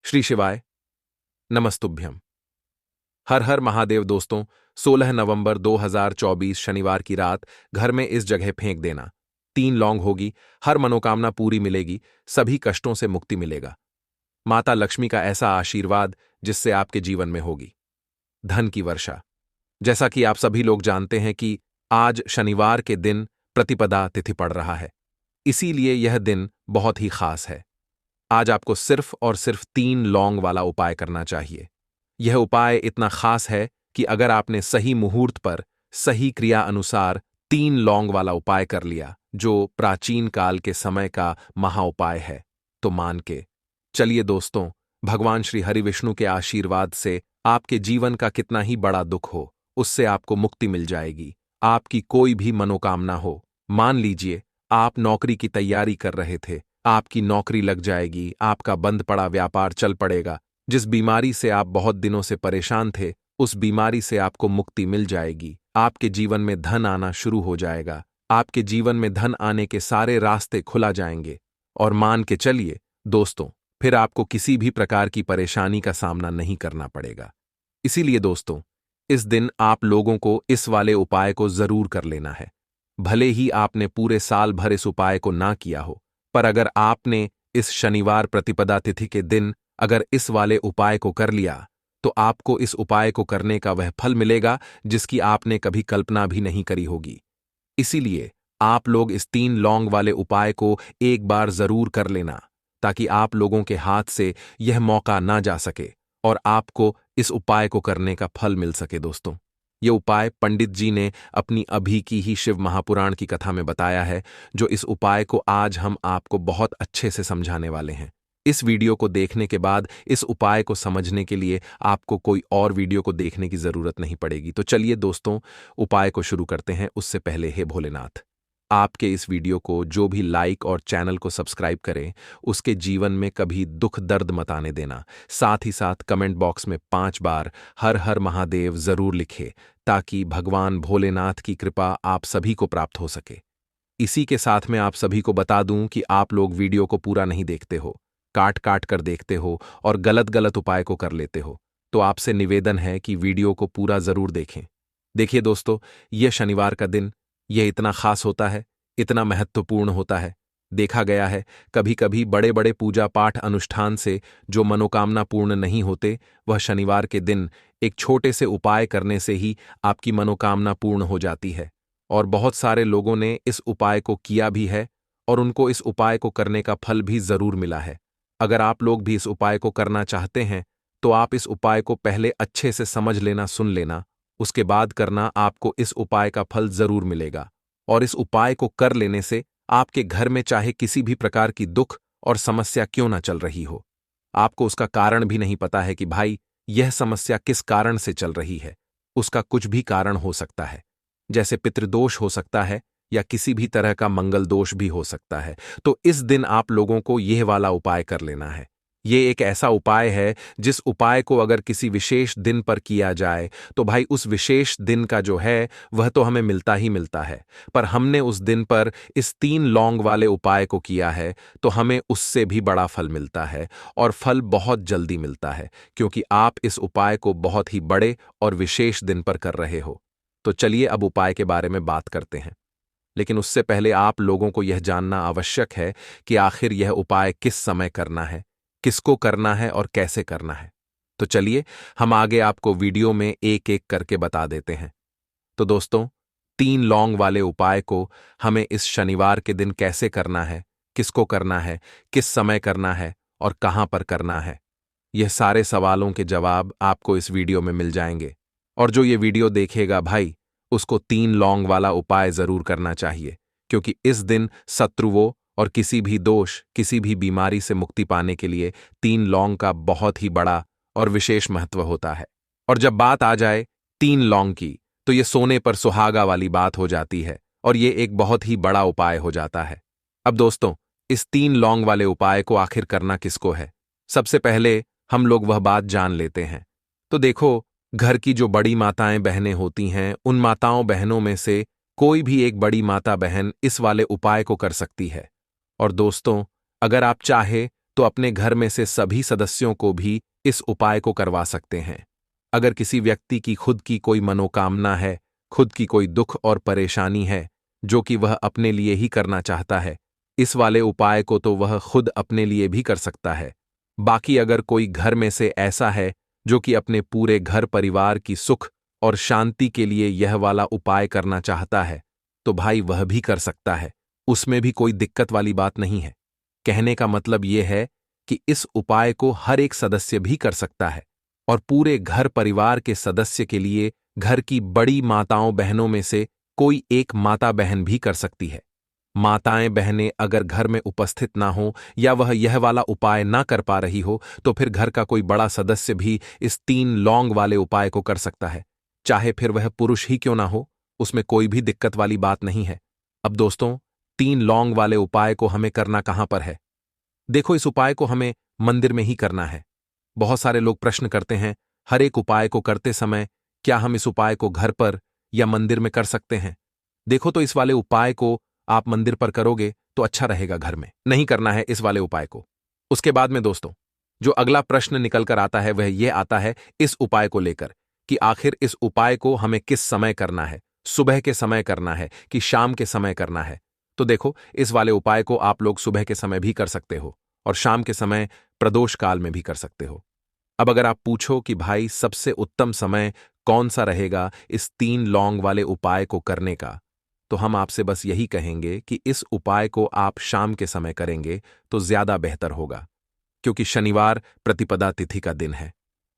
श्री शिवाय नमस्तुभ्यम। हर हर महादेव। दोस्तों, 16 नवंबर 2024 शनिवार की रात घर में इस जगह फेंक देना। 3 लौंग होगी, हर मनोकामना पूरी मिलेगी, सभी कष्टों से मुक्ति मिलेगा। माता लक्ष्मी का ऐसा आशीर्वाद जिससे आपके जीवन में होगी धन की वर्षा। जैसा कि आप सभी लोग जानते हैं कि आज शनिवार के दिन प्रतिपदा तिथि पड़ रहा है, इसीलिए यह दिन बहुत ही खास है। आज आपको सिर्फ और सिर्फ 3 लौंग वाला उपाय करना चाहिए। यह उपाय इतना खास है कि अगर आपने सही मुहूर्त पर सही क्रिया अनुसार 3 लौंग वाला उपाय कर लिया, जो प्राचीन काल के समय का महाउपाय है, तो मान के चलिए दोस्तों, भगवान श्री हरिविष्णु के आशीर्वाद से आपके जीवन का कितना ही बड़ा दुख हो, उससे आपको मुक्ति मिल जाएगी। आपकी कोई भी मनोकामना हो, मान लीजिए आप नौकरी की तैयारी कर रहे थे, आपकी नौकरी लग जाएगी, आपका बंद पड़ा व्यापार चल पड़ेगा, जिस बीमारी से आप बहुत दिनों से परेशान थे, उस बीमारी से आपको मुक्ति मिल जाएगी। आपके जीवन में धन आना शुरू हो जाएगा, आपके जीवन में धन आने के सारे रास्ते खुला जाएंगे। और मान के चलिए दोस्तों, फिर आपको किसी भी प्रकार की परेशानी का सामना नहीं करना पड़ेगा। इसीलिए दोस्तों, इस दिन आप लोगों को इस वाले उपाय को जरूर कर लेना है। भले ही आपने पूरे साल भर इस उपाय को ना किया हो, पर अगर आपने इस शनिवार प्रतिपदा तिथि के दिन अगर इस वाले उपाय को कर लिया, तो आपको इस उपाय को करने का वह फल मिलेगा जिसकी आपने कभी कल्पना भी नहीं करी होगी। इसीलिए आप लोग इस 3 लौंग वाले उपाय को एक बार जरूर कर लेना, ताकि आप लोगों के हाथ से यह मौका ना जा सके और आपको इस उपाय को करने का फल मिल सके। दोस्तों, यह उपाय पंडित जी ने अपनी अभी की ही शिव महापुराण की कथा में बताया है, जो इस उपाय को आज हम आपको बहुत अच्छे से समझाने वाले हैं। इस वीडियो को देखने के बाद इस उपाय को समझने के लिए आपको कोई और वीडियो को देखने की जरूरत नहीं पड़ेगी। तो चलिए दोस्तों, उपाय को शुरू करते हैं। उससे पहले हे भोलेनाथ, आपके इस वीडियो को जो भी लाइक और चैनल को सब्सक्राइब करें, उसके जीवन में कभी दुख दर्द मत आने देना। साथ ही साथ कमेंट बॉक्स में 5 बार हर हर महादेव जरूर लिखे, ताकि भगवान भोलेनाथ की कृपा आप सभी को प्राप्त हो सके। इसी के साथ में आप सभी को बता दूं कि आप लोग वीडियो को पूरा नहीं देखते हो, काट काट कर देखते हो और गलत गलत उपाय को कर लेते हो। तो आपसे निवेदन है कि वीडियो को पूरा जरूर देखें। देखिए दोस्तों, यह शनिवार का दिन, यह इतना खास होता है, इतना महत्वपूर्ण होता है। देखा गया है कभी कभी बड़े बड़े पूजा पाठ अनुष्ठान से जो मनोकामना पूर्ण नहीं होते, वह शनिवार के दिन एक छोटे से उपाय करने से ही आपकी मनोकामना पूर्ण हो जाती है। और बहुत सारे लोगों ने इस उपाय को किया भी है और उनको इस उपाय को करने का फल भी जरूर मिला है। अगर आप लोग भी इस उपाय को करना चाहते हैं, तो आप इस उपाय को पहले अच्छे से समझ लेना, सुन लेना, उसके बाद करना। आपको इस उपाय का फल जरूर मिलेगा। और इस उपाय को कर लेने से आपके घर में चाहे किसी भी प्रकार की दुख और समस्या क्यों ना चल रही हो, आपको उसका कारण भी नहीं पता है कि भाई यह समस्या किस कारण से चल रही है, उसका कुछ भी कारण हो सकता है। जैसे पितृदोष हो सकता है या किसी भी तरह का मंगल दोष भी हो सकता है। तो इस दिन आप लोगों को यह वाला उपाय कर लेना है। ये एक ऐसा उपाय है जिस उपाय को अगर किसी विशेष दिन पर किया जाए, तो भाई उस विशेष दिन का जो है वह तो हमें मिलता ही मिलता है। पर हमने उस दिन पर इस 3 लौंग वाले उपाय को किया है, तो हमें उससे भी बड़ा फल मिलता है, और फल बहुत जल्दी मिलता है, क्योंकि आप इस उपाय को बहुत ही बड़े और विशेष दिन पर कर रहे हो। तो चलिए अब उपाय के बारे में बात करते हैं। लेकिन उससे पहले आप लोगों को यह जानना आवश्यक है कि आखिर यह उपाय किस समय करना है, किसको करना है और कैसे करना है। तो चलिए हम आगे आपको वीडियो में एक एक करके बता देते हैं। तो दोस्तों, 3 लौंग वाले उपाय को हमें इस शनिवार के दिन कैसे करना है, किसको करना है, किस समय करना है और कहां पर करना है, यह सारे सवालों के जवाब आपको इस वीडियो में मिल जाएंगे। और जो ये वीडियो देखेगा भाई, उसको 3 लौंग वाला उपाय जरूर करना चाहिए, क्योंकि इस दिन शत्रुओं और किसी भी दोष, किसी भी बीमारी से मुक्ति पाने के लिए 3 लौंग का बहुत ही बड़ा और विशेष महत्व होता है। और जब बात आ जाए 3 लौंग की, तो ये सोने पर सुहागा वाली बात हो जाती है और ये एक बहुत ही बड़ा उपाय हो जाता है। अब दोस्तों, इस 3 लौंग वाले उपाय को आखिर करना किसको है, सबसे पहले हम लोग वह बात जान लेते हैं। तो देखो, घर की जो बड़ी माताएं बहनें होती हैं, उन माताओं बहनों में से कोई भी एक बड़ी माता बहन इस वाले उपाय को कर सकती है। और दोस्तों, अगर आप चाहे तो अपने घर में से सभी सदस्यों को भी इस उपाय को करवा सकते हैं। अगर किसी व्यक्ति की खुद की कोई मनोकामना है, खुद की कोई दुख और परेशानी है जो कि वह अपने लिए ही करना चाहता है, इस वाले उपाय को तो वह खुद अपने लिए भी कर सकता है। बाकी अगर कोई घर में से ऐसा है जो कि अपने पूरे घर परिवार की सुख और शांति के लिए यह वाला उपाय करना चाहता है, तो भाई वह भी कर सकता है। उसमें भी कोई दिक्कत वाली बात नहीं है। कहने का मतलब यह है कि इस उपाय को हर एक सदस्य भी कर सकता है और पूरे घर परिवार के सदस्य के लिए घर की बड़ी माताओं बहनों में से कोई एक माता बहन भी कर सकती है। माताएं बहनें अगर घर में उपस्थित ना हो या वह यह वाला उपाय ना कर पा रही हो, तो फिर घर का कोई बड़ा सदस्य भी इस 3 लौंग वाले उपाय को कर सकता है, चाहे फिर वह पुरुष ही क्यों ना हो। उसमें कोई भी दिक्कत वाली बात नहीं है। अब दोस्तों, 3 लौंग वाले उपाय को हमें करना कहां पर है? देखो, इस उपाय को हमें मंदिर में ही करना है। बहुत सारे लोग प्रश्न करते हैं, हर एक उपाय को करते समय क्या हम इस उपाय को घर पर या मंदिर में कर सकते हैं? देखो, तो इस वाले उपाय को आप मंदिर पर करोगे तो अच्छा रहेगा, घर में नहीं करना है इस वाले उपाय को। उसके बाद में दोस्तों, जो अगला प्रश्न निकल कर आता है वह यह आता है इस उपाय को लेकर कि आखिर इस उपाय को हमें किस समय करना है, सुबह के समय करना है कि शाम के समय करना है? तो देखो, इस वाले उपाय को आप लोग सुबह के समय भी कर सकते हो और शाम के समय प्रदोष काल में भी कर सकते हो। अब अगर आप पूछो कि भाई सबसे उत्तम समय कौन सा रहेगा इस 3 लौंग वाले उपाय को करने का, तो हम आपसे बस यही कहेंगे कि इस उपाय को आप शाम के समय करेंगे तो ज्यादा बेहतर होगा, क्योंकि शनिवार प्रतिपदा तिथि का दिन है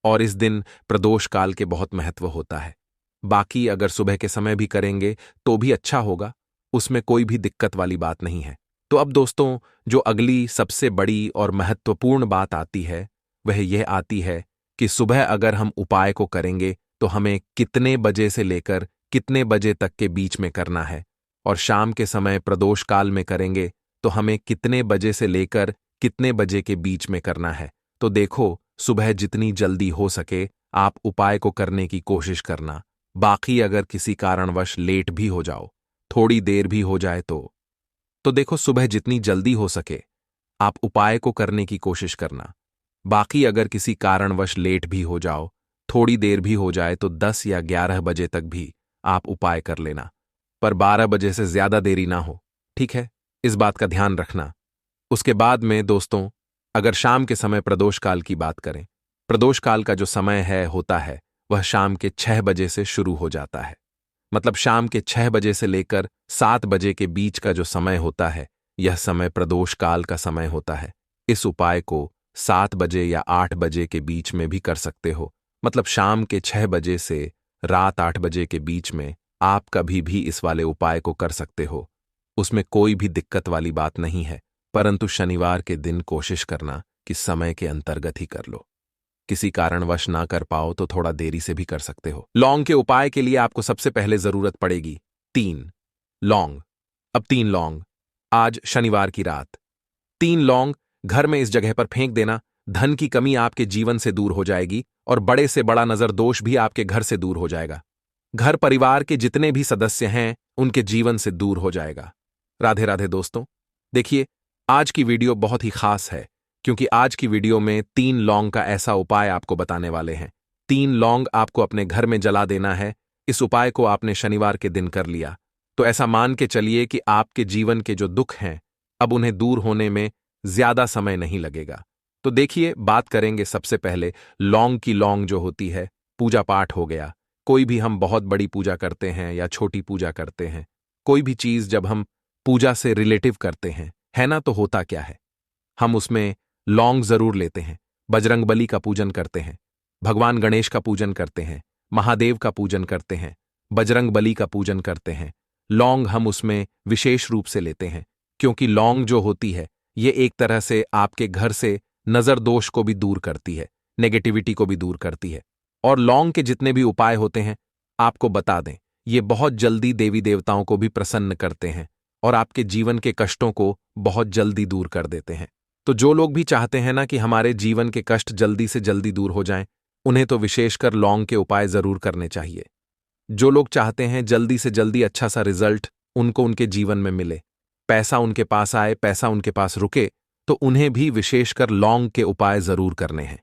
और इस दिन प्रदोष काल के बहुत महत्व होता है। बाकी अगर सुबह के समय भी करेंगे तो भी अच्छा होगा, उसमें कोई भी दिक्कत वाली बात नहीं है। तो अब दोस्तों, जो अगली सबसे बड़ी और महत्वपूर्ण बात आती है वह यह आती है कि सुबह अगर हम उपाय को करेंगे तो हमें कितने बजे से लेकर कितने बजे तक के बीच में करना है, और शाम के समय प्रदोष काल में करेंगे तो हमें कितने बजे से लेकर कितने बजे के बीच में करना है। तो देखो, सुबह जितनी जल्दी हो सके आप उपाय को करने की कोशिश करना। बाकी अगर किसी कारणवश लेट भी हो जाओ, थोड़ी देर भी हो जाए तो देखो, सुबह जितनी जल्दी हो सके आप उपाय को करने की कोशिश करना। बाकी अगर किसी कारणवश लेट भी हो जाओ, थोड़ी देर भी हो जाए, तो 10 या 11 बजे तक भी आप उपाय कर लेना, पर 12 बजे से ज्यादा देरी ना हो, ठीक है? इस बात का ध्यान रखना। उसके बाद में दोस्तों, अगर शाम के समय प्रदोष काल की बात करें, प्रदोष काल का जो समय होता है वह शाम के 6 बजे से शुरू हो जाता है। मतलब शाम के 6 बजे से लेकर 7 बजे के बीच का जो समय होता है, यह समय प्रदोष काल का समय होता है। इस उपाय को 7 बजे या 8 बजे के बीच में भी कर सकते हो। मतलब शाम के 6 बजे से रात 8 बजे के बीच में आप कभी भी इस वाले उपाय को कर सकते हो। उसमें कोई भी दिक्कत वाली बात नहीं है, परंतु शनिवार के दिन कोशिश करना कि समय के अंतर्गत ही कर लो। किसी कारणवश ना कर पाओ तो थोड़ा देरी से भी कर सकते हो। लौंग के उपाय के लिए आपको सबसे पहले जरूरत पड़ेगी 3 लौंग। अब 3 लौंग, आज शनिवार की रात 3 लौंग घर में इस जगह पर फेंक देना। धन की कमी आपके जीवन से दूर हो जाएगी और बड़े से बड़ा नजर दोष भी आपके घर से दूर हो जाएगा। घर परिवार के जितने भी सदस्य हैं उनके जीवन से दूर हो जाएगा। राधे राधे दोस्तों। देखिए, आज की वीडियो बहुत ही खास है, क्योंकि आज की वीडियो में 3 लौंग का ऐसा उपाय आपको बताने वाले हैं। 3 लौंग आपको अपने घर में जला देना है। इस उपाय को आपने शनिवार के दिन कर लिया तो ऐसा मान के चलिए कि आपके जीवन के जो दुख हैं अब उन्हें दूर होने में ज्यादा समय नहीं लगेगा। तो देखिए, बात करेंगे सबसे पहले लौंग की। लौंग जो होती है, पूजा पाठ हो गया, कोई भी हम बहुत बड़ी पूजा करते हैं या छोटी पूजा करते हैं, कोई भी चीज जब हम पूजा से रिलेटिव करते हैं, है ना, तो होता क्या है, हम उसमें लौंग जरूर लेते हैं। बजरंग बली का पूजन करते हैं, भगवान गणेश का पूजन करते हैं, महादेव का पूजन करते हैं, बजरंग बली का पूजन करते हैं। लौंग हम उसमें विशेष रूप से लेते हैं, क्योंकि लौंग जो होती है ये एक तरह से आपके घर से नजर दोष को भी दूर करती है, नेगेटिविटी को भी दूर करती है। और लौंग के जितने भी उपाय होते हैं, आपको बता दें, ये बहुत जल्दी देवी देवताओं को भी प्रसन्न करते हैं और आपके जीवन के कष्टों को बहुत जल्दी दूर कर देते हैं। तो जो लोग भी चाहते हैं ना कि हमारे जीवन के कष्ट जल्दी से जल्दी दूर हो जाएं, उन्हें तो विशेषकर लौंग के उपाय जरूर करने चाहिए। जो लोग चाहते हैं जल्दी से जल्दी अच्छा सा रिजल्ट उनको उनके जीवन में मिले, पैसा उनके पास आए, पैसा उनके पास रुके, तो उन्हें भी विशेषकर लौंग के उपाय जरूर करने हैं।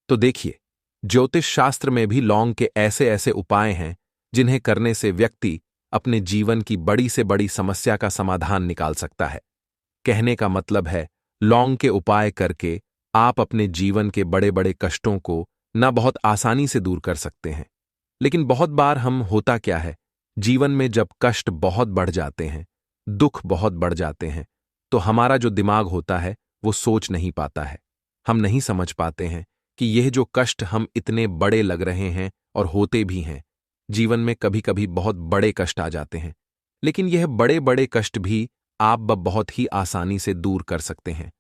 तो देखिए, ज्योतिष शास्त्र में भी लौंग के ऐसे ऐसे उपाय हैं जिन्हें करने से व्यक्ति अपने जीवन की बड़ी से बड़ी समस्या का समाधान निकाल सकता है। कहने का मतलब है, लौंग के उपाय करके आप अपने जीवन के बड़े बड़े कष्टों को ना बहुत आसानी से दूर कर सकते हैं। लेकिन बहुत बार हम होता क्या है, जीवन में जब कष्ट बहुत बढ़ जाते हैं, दुख बहुत बढ़ जाते हैं, तो हमारा जो दिमाग होता है वो सोच नहीं पाता है। हम नहीं समझ पाते हैं कि यह जो कष्ट हम इतने बड़े लग रहे हैं और होते भी हैं, जीवन में कभी कभी बहुत बड़े कष्ट आ जाते हैं। लेकिन यह बड़े बड़े कष्ट भी आप बहुत ही आसानी से दूर कर सकते हैं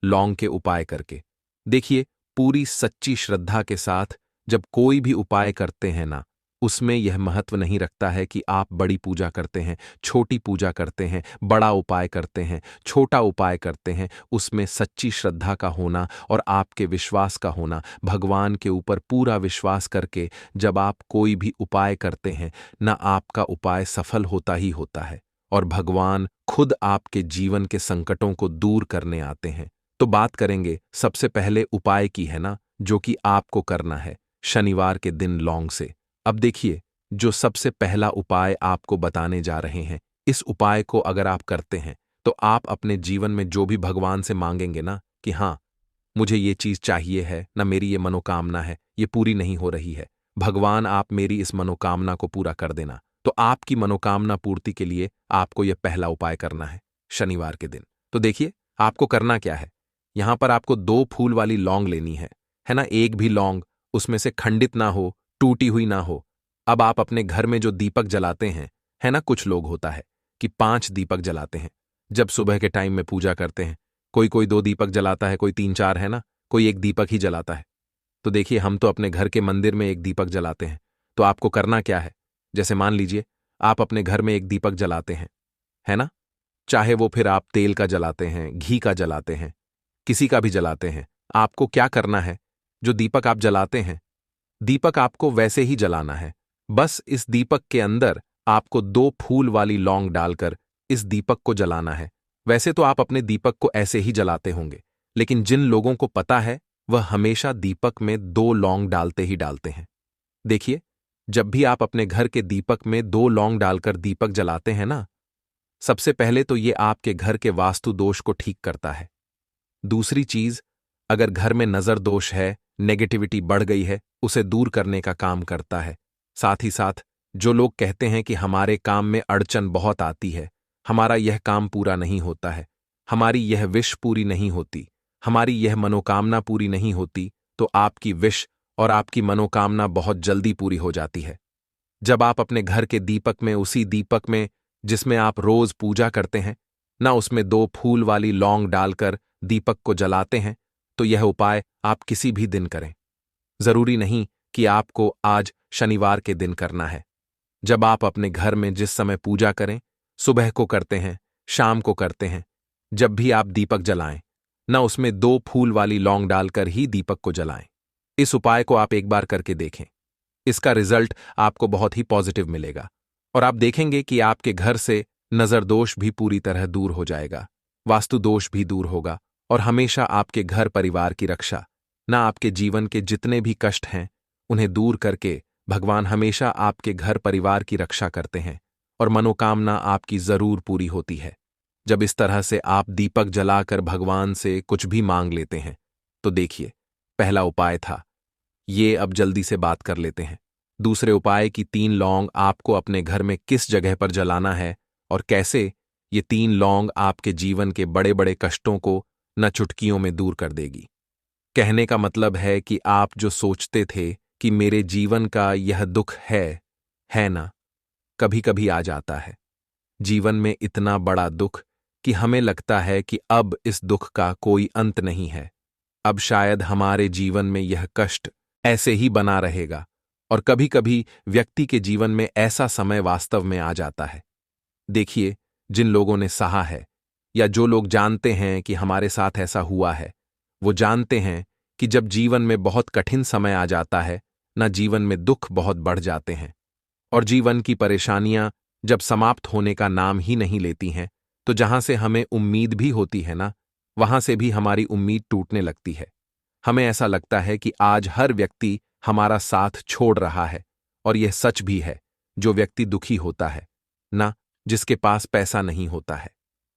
लौंग के उपाय करके। देखिए, पूरी सच्ची श्रद्धा के साथ जब कोई भी उपाय करते हैं ना, उसमें यह महत्व नहीं रखता है कि आप बड़ी पूजा करते हैं, छोटी पूजा करते हैं, बड़ा उपाय करते हैं, छोटा उपाय करते हैं। उसमें सच्ची श्रद्धा का होना और आपके विश्वास का होना, भगवान के ऊपर पूरा विश्वास करके जब आप कोई भी उपाय करते हैं ना, आपका उपाय सफल होता ही होता है और भगवान खुद आपके जीवन के संकटों को दूर करने आते हैं। तो बात करेंगे सबसे पहले उपाय की, है ना, जो कि आपको करना है शनिवार के दिन लौंग से। अब देखिए, जो सबसे पहला उपाय आपको बताने जा रहे हैं, इस उपाय को अगर आप करते हैं तो आप अपने जीवन में जो भी भगवान से मांगेंगे ना कि हाँ, मुझे ये चीज चाहिए है ना, मेरी ये मनोकामना है, ये पूरी नहीं हो रही है, भगवान आप मेरी इस मनोकामना को पूरा कर देना। तो आपकी मनोकामना पूर्ति के लिए आपको यह पहला उपाय करना है शनिवार के दिन। तो देखिए, आपको करना क्या है, यहां पर आपको 2 फूल वाली लौंग लेनी है ना। एक भी लौंग उसमें से खंडित ना हो, टूटी हुई ना हो। अब आप अपने घर में जो दीपक जलाते हैं, है ना, कुछ लोग होता है कि 5 दीपक जलाते हैं जब सुबह के टाइम में पूजा करते हैं। कोई कोई 2 दीपक जलाता है, कोई 3-4, है ना, कोई 1 दीपक ही जलाता है। तो देखिए, हम तो अपने घर के मंदिर में 1 दीपक जलाते हैं। तो आपको करना क्या है, जैसे मान लीजिए आप अपने घर में 1 दीपक जलाते हैं, है ना, चाहे वो फिर आप तेल का जलाते हैं, घी का जलाते हैं, किसी का भी जलाते हैं। आपको क्या करना है, जो दीपक आप जलाते हैं, दीपक आपको वैसे ही जलाना है। बस इस दीपक के अंदर आपको 2 फूल वाली लौंग डालकर इस दीपक को जलाना है। वैसे तो आप अपने दीपक को ऐसे ही जलाते होंगे, लेकिन जिन लोगों को पता है वह हमेशा दीपक में 2 लौंग डालते ही डालते हैं। देखिए, जब भी आप अपने घर के दीपक में 2 लौंग डालकर दीपक जलाते हैं ना, सबसे पहले तो ये आपके घर के वास्तु दोष को ठीक करता है। दूसरी चीज, अगर घर में नजर दोष है, नेगेटिविटी बढ़ गई है, उसे दूर करने का काम करता है। साथ ही साथ जो लोग कहते हैं कि हमारे काम में अड़चन बहुत आती है, हमारा यह काम पूरा नहीं होता है, हमारी यह विश पूरी नहीं होती, हमारी यह मनोकामना पूरी नहीं होती, तो आपकी विश और आपकी मनोकामना बहुत जल्दी पूरी हो जाती है। जब आप अपने घर के दीपक में, उसी दीपक में जिसमें आप रोज पूजा करते हैं ना, उसमें 2 फूल वाली लौंग डालकर दीपक को जलाते हैं, तो यह उपाय आप किसी भी दिन करें। जरूरी नहीं कि आपको आज शनिवार के दिन करना है। जब आप अपने घर में जिस समय पूजा करें, सुबह को करते हैं, शाम को करते हैं, जब भी आप दीपक जलाएं ना, उसमें 2 फूल वाली लौंग डालकर ही दीपक को जलाएं। इस उपाय को आप एक बार करके देखें, इसका रिजल्ट आपको बहुत ही पॉजिटिव मिलेगा और आप देखेंगे कि आपके घर से नजर दोष भी पूरी तरह दूर हो जाएगा, वास्तु दोष भी दूर होगा और हमेशा आपके घर परिवार की रक्षा, ना आपके जीवन के जितने भी कष्ट हैं उन्हें दूर करके भगवान हमेशा आपके घर परिवार की रक्षा करते हैं और मनोकामना आपकी जरूर पूरी होती है। जब इस तरह से आप दीपक जलाकर भगवान से कुछ भी मांग लेते हैं, तो देखिए, पहला उपाय था ये। अब जल्दी से बात कर लेते हैं दूसरे उपाय की। 3 लौंग आपको अपने घर में किस जगह पर जलाना है और कैसे। ये 3 लौंग आपके जीवन के बड़े बड़े कष्टों को न चुटकियों में दूर कर देगी। कहने का मतलब है कि आप जो सोचते थे कि मेरे जीवन का यह दुख है ना, कभी कभी आ जाता है जीवन में इतना बड़ा दुख कि हमें लगता है कि अब इस दुख का कोई अंत नहीं है, अब शायद हमारे जीवन में यह कष्ट ऐसे ही बना रहेगा। और कभी कभी व्यक्ति के जीवन में ऐसा समय वास्तव में आ जाता है। देखिए, जिन लोगों ने सहा है या जो लोग जानते हैं कि हमारे साथ ऐसा हुआ है, वो जानते हैं कि जब जीवन में बहुत कठिन समय आ जाता है ना, जीवन में दुख बहुत बढ़ जाते हैं और जीवन की परेशानियां जब समाप्त होने का नाम ही नहीं लेती हैं, तो जहां से हमें उम्मीद भी होती है ना, वहां से भी हमारी उम्मीद टूटने लगती है। हमें ऐसा लगता है कि आज हर व्यक्ति हमारा साथ छोड़ रहा है, और यह सच भी है। जो व्यक्ति दुखी होता है ना, जिसके पास पैसा नहीं होता है,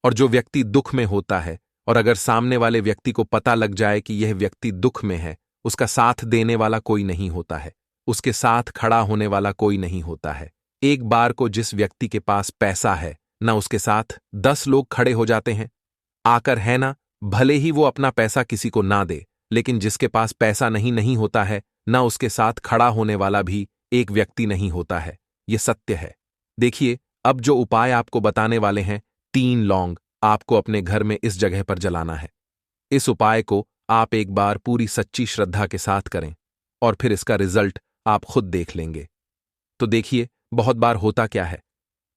और जो व्यक्ति दुख में होता है, और अगर सामने वाले व्यक्ति को पता लग जाए कि यह व्यक्ति दुख में है, उसका साथ देने वाला कोई नहीं होता है, उसके साथ खड़ा होने वाला कोई नहीं होता है। एक बार को जिस व्यक्ति के पास पैसा है ना, उसके साथ 10 लोग खड़े हो जाते हैं आकर, है ना। भले ही वो अपना पैसा किसी को ना दे, लेकिन जिसके पास पैसा नहीं नहीं होता है ना, उसके साथ खड़ा होने वाला भी एक व्यक्ति नहीं होता है। ये सत्य है। देखिए, अब जो उपाय आपको बताने वाले हैं, 3 लौंग आपको अपने घर में इस जगह पर जलाना है। इस उपाय को आप एक बार पूरी सच्ची श्रद्धा के साथ करें, और फिर इसका रिजल्ट आप खुद देख लेंगे। तो देखिए, बहुत बार होता क्या है,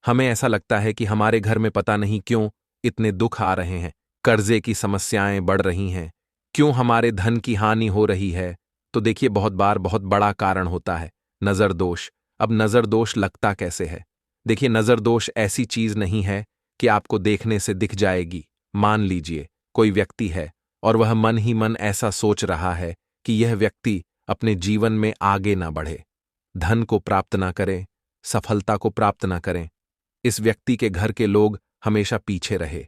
हमें ऐसा लगता है कि हमारे घर में पता नहीं क्यों इतने दुख आ रहे हैं, कर्जे की समस्याएं बढ़ रही हैं, क्यों हमारे धन की हानि हो रही है। तो देखिए, बहुत बार बहुत बड़ा कारण होता है नजर दोष। अब नजर दोष लगता कैसे है? देखिए, नजर दोष ऐसी चीज नहीं है कि आपको देखने से दिख जाएगी। मान लीजिए कोई व्यक्ति है और वह मन ही मन ऐसा सोच रहा है कि यह व्यक्ति अपने जीवन में आगे ना बढ़े, धन को प्राप्त ना करे, सफलता को प्राप्त ना करें, इस व्यक्ति के घर के लोग हमेशा पीछे रहे।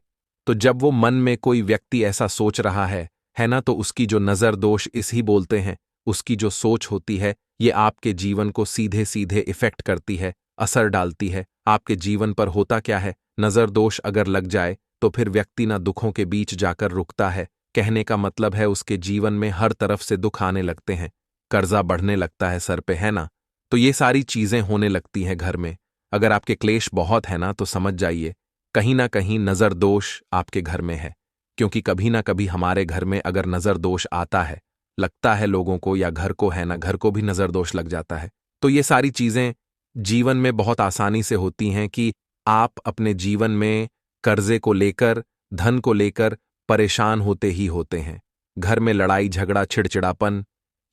तो जब वो मन में कोई व्यक्ति ऐसा सोच रहा है ना, तो उसकी जो नजर दोष इसी बोलते हैं, उसकी जो सोच होती है, ये आपके जीवन को सीधे सीधे इफेक्ट करती है, असर डालती है आपके जीवन पर। होता क्या है, नजर दोष अगर लग जाए तो फिर व्यक्ति ना दुखों के बीच जाकर रुकता है। कहने का मतलब है उसके जीवन में हर तरफ से दुख आने लगते हैं, कर्जा बढ़ने लगता है सर पे, है ना। तो ये सारी चीजें होने लगती हैं घर में। अगर आपके क्लेश बहुत है ना, तो समझ जाइए कहीं ना कहीं नजर दोष आपके घर में है। क्योंकि कभी ना कभी हमारे घर में अगर नजर दोष आता है, लगता है लोगों को या घर को, है ना, घर को भी नजर दोष लग जाता है। तो ये सारी चीजें जीवन में बहुत आसानी से होती हैं कि आप अपने जीवन में कर्जे को लेकर, धन को लेकर परेशान होते ही होते हैं। घर में लड़ाई झगड़ा चिड़चिड़ापन,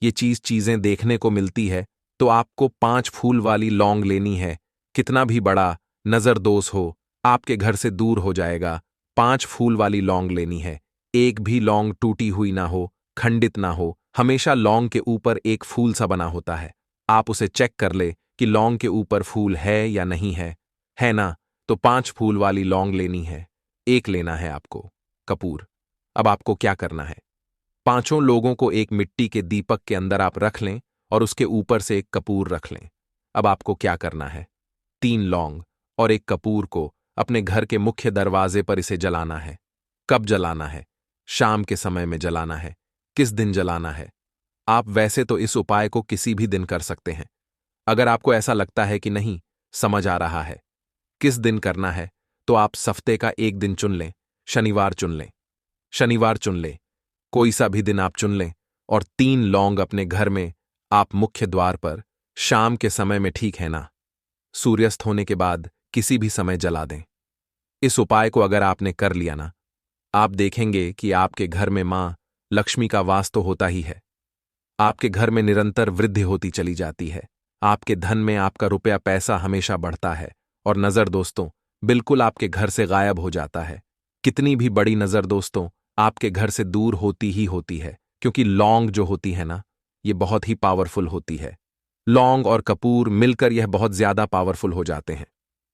ये चीजें देखने को मिलती है। तो आपको 5 फूल वाली लौंग लेनी है। कितना भी बड़ा नजर दोष हो, आपके घर से दूर हो जाएगा। 5 फूल वाली लौंग लेनी है। एक भी लौंग टूटी हुई ना हो, खंडित ना हो। हमेशा लौंग के ऊपर एक फूल सा बना होता है। आप उसे चेक कर ले कि लौंग के ऊपर फूल है या नहीं है ना। तो 5 फूल वाली लौंग लेनी है। एक लेना है आपको कपूर। अब आपको क्या करना है, 5 लोगों को एक मिट्टी के दीपक के अंदर आप रख लें और उसके ऊपर से एक कपूर रख लें। अब आपको क्या करना है, 3 लौंग और एक कपूर को अपने घर के मुख्य दरवाजे पर इसे जलाना है। कब जलाना है? शाम के समय में जलाना है। किस दिन जलाना है? आप वैसे तो इस उपाय को किसी भी दिन कर सकते हैं। अगर आपको ऐसा लगता है कि नहीं समझ आ रहा है किस दिन करना है, तो आप हफ्ते का एक दिन चुन लें। शनिवार चुन लें, शनिवार चुन लें, कोई सा भी दिन आप चुन लें, और 3 लौंग अपने घर में आप मुख्य द्वार पर शाम के समय में, ठीक है ना, सूर्यास्त होने के बाद किसी भी समय जला दें। इस उपाय को अगर आपने कर लिया ना, आप देखेंगे कि आपके घर में मां लक्ष्मी का वास तो होता ही है। आपके घर में निरंतर वृद्धि होती चली जाती है। आपके धन में आपका रुपया पैसा हमेशा बढ़ता है, और नजर दोस्तों बिल्कुल आपके घर से गायब हो जाता है। कितनी भी बड़ी नजर दोस्तों आपके घर से दूर होती ही होती है, क्योंकि लौंग जो होती है ना, ये बहुत ही पावरफुल होती है। लौंग और कपूर मिलकर यह बहुत ज्यादा पावरफुल हो जाते हैं,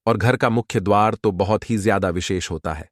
और घर का मुख्य द्वार तो बहुत ही ज्यादा विशेष होता है।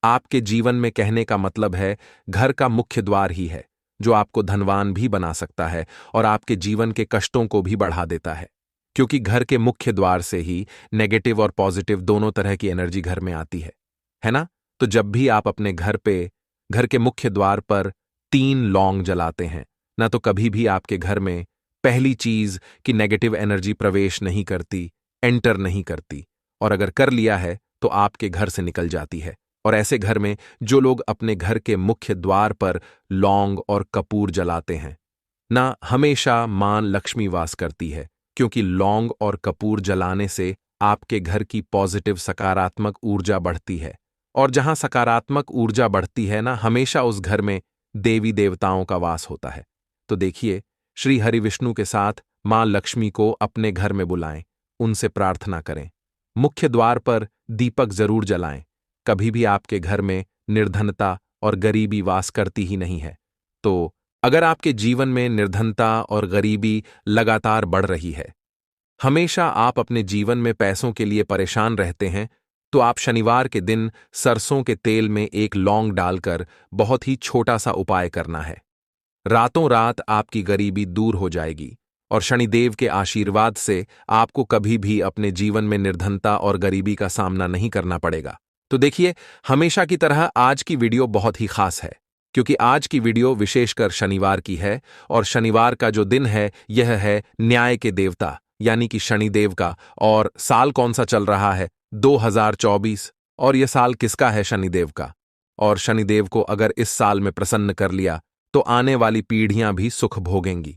आपके जीवन में, कहने का मतलब है, घर का मुख्य द्वार ही है जो आपको धनवान भी बना सकता है और आपके जीवन के कष्टों को भी बढ़ा देता है। क्योंकि घर के मुख्य द्वार से ही नेगेटिव और पॉजिटिव दोनों तरह की एनर्जी घर में आती है ना। तो जब भी आप अपने घर के मुख्य द्वार पर 3 लौंग जलाते हैं ना, तो कभी भी आपके घर में पहली चीज कि नेगेटिव एनर्जी प्रवेश नहीं करती, एंटर नहीं करती, और अगर कर लिया है तो आपके घर से निकल जाती है। और ऐसे घर में जो लोग अपने घर के मुख्य द्वार पर लौंग और कपूर जलाते हैं ना, हमेशा मां लक्ष्मी वास करती है। क्योंकि लौंग और कपूर जलाने से आपके घर की पॉजिटिव सकारात्मक ऊर्जा बढ़ती है, और जहां सकारात्मक ऊर्जा बढ़ती है ना, हमेशा उस घर में देवी देवताओं का वास होता है। तो देखिए, श्री हरि विष्णु के साथ मां लक्ष्मी को अपने घर में बुलाएं, उनसे प्रार्थना करें, मुख्य द्वार पर दीपक जरूर जलाएं। कभी भी आपके घर में निर्धनता और गरीबी वास करती ही नहीं है। तो अगर आपके जीवन में निर्धनता और गरीबी लगातार बढ़ रही है, हमेशा आप अपने जीवन में पैसों के लिए परेशान रहते हैं, तो आप शनिवार के दिन सरसों के तेल में एक लौंग डालकर बहुत ही छोटा सा उपाय करना है। रातों रात आपकी गरीबी दूर हो जाएगी और शनिदेव के आशीर्वाद से आपको कभी भी अपने जीवन में निर्धनता और गरीबी का सामना नहीं करना पड़ेगा। तो देखिए, हमेशा की तरह आज की वीडियो बहुत ही खास है, क्योंकि आज की वीडियो विशेषकर शनिवार की है और शनिवार का जो दिन है यह है न्याय के देवता यानी कि शनिदेव का। और साल कौन सा चल रहा है? 2024। और यह साल किसका है? शनिदेव का। और शनिदेव को अगर इस साल में प्रसन्न कर लिया तो आने वाली पीढ़ियां भी सुख भोगेंगी।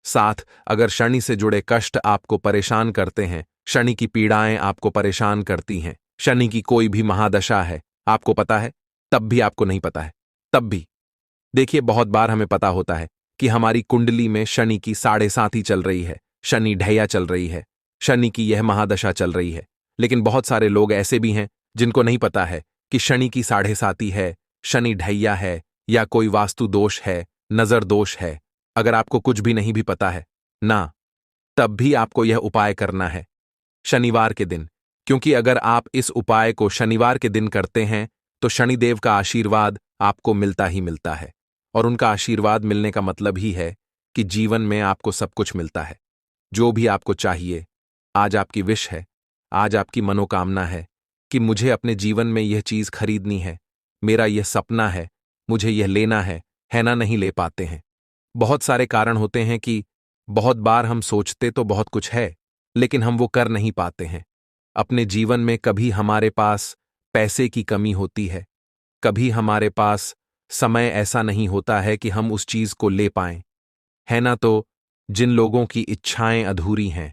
साथ अगर शनि से जुड़े कष्ट आपको परेशान करते हैं, शनि की पीड़ाएं आपको परेशान करती हैं, शनि की कोई भी महादशा है, आपको पता है, तब भी आपको नहीं पता है, तब भी देखिए, बहुत बार हमें पता होता है कि हमारी कुंडली में शनि की 7.5 चल रही है, शनि ढैया चल रही है, शनि की यह महादशा चल रही है। लेकिन बहुत सारे लोग ऐसे भी हैं जिनको नहीं पता है कि शनि की 7.5 है, शनि ढैया है, या कोई वास्तु दोष है, नजर दोष है। अगर आपको कुछ भी नहीं भी पता है ना, तब भी आपको यह उपाय करना है शनिवार के दिन, क्योंकि अगर आप इस उपाय को शनिवार के दिन करते हैं तो शनिदेव का आशीर्वाद आपको मिलता ही मिलता है। और उनका आशीर्वाद मिलने का मतलब ही है कि जीवन में आपको सब कुछ मिलता है, जो भी आपको चाहिए। आज आपकी विश है, आज आपकी मनोकामना है कि मुझे अपने जीवन में यह चीज खरीदनी है, मेरा यह सपना है, मुझे यह लेना है ना? नहीं ले पाते हैं। बहुत सारे कारण होते हैं कि बहुत बार हम सोचते तो बहुत कुछ है, लेकिन हम वो कर नहीं पाते हैं। अपने जीवन में कभी हमारे पास पैसे की कमी होती है, कभी हमारे पास समय ऐसा नहीं होता है कि हम उस चीज को ले पाएं, है ना? तो जिन लोगों की इच्छाएं अधूरी हैं,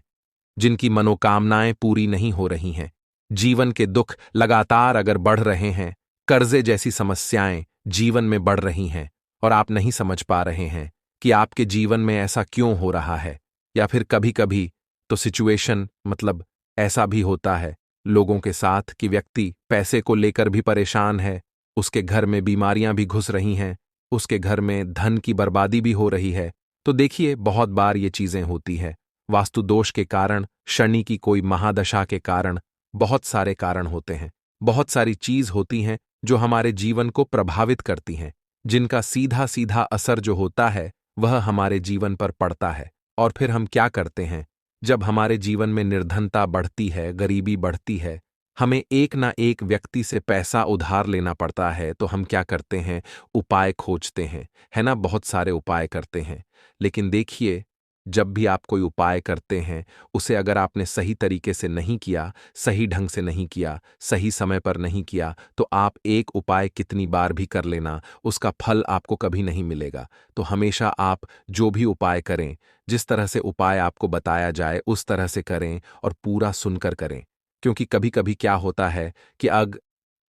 जिनकी मनोकामनाएं पूरी नहीं हो रही हैं, जीवन के दुख लगातार अगर बढ़ रहे हैं, कर्जे जैसी समस्याएं जीवन में बढ़ रही हैं और आप नहीं समझ पा रहे हैं कि आपके जीवन में ऐसा क्यों हो रहा है, या फिर कभी कभी तो सिचुएशन मतलब ऐसा भी होता है लोगों के साथ कि व्यक्ति पैसे को लेकर भी परेशान है, उसके घर में बीमारियां भी घुस रही हैं, उसके घर में धन की बर्बादी भी हो रही है। तो देखिए, बहुत बार ये चीजें होती हैं वास्तु दोष के कारण, शनि की कोई महादशा के कारण, बहुत सारे कारण होते हैं, बहुत सारी चीज होती हैं जो हमारे जीवन को प्रभावित करती हैं, जिनका सीधा सीधा असर जो होता है वह हमारे जीवन पर पड़ता है। और फिर हम क्या करते हैं? जब हमारे जीवन में निर्धनता बढ़ती है, गरीबी बढ़ती है, हमें एक ना एक व्यक्ति से पैसा उधार लेना पड़ता है, तो हम क्या करते हैं? उपाय खोजते हैं, है ना? बहुत सारे उपाय करते हैं। लेकिन देखिए, जब भी आप कोई उपाय करते हैं, उसे अगर आपने सही तरीके से नहीं किया, सही ढंग से नहीं किया, सही समय पर नहीं किया, तो आप एक उपाय कितनी बार भी कर लेना, उसका फल आपको कभी नहीं मिलेगा। तो हमेशा आप जो भी उपाय करें, जिस तरह से उपाय आपको बताया जाए उस तरह से करें और पूरा सुनकर करें। क्योंकि कभी कभी क्या होता है कि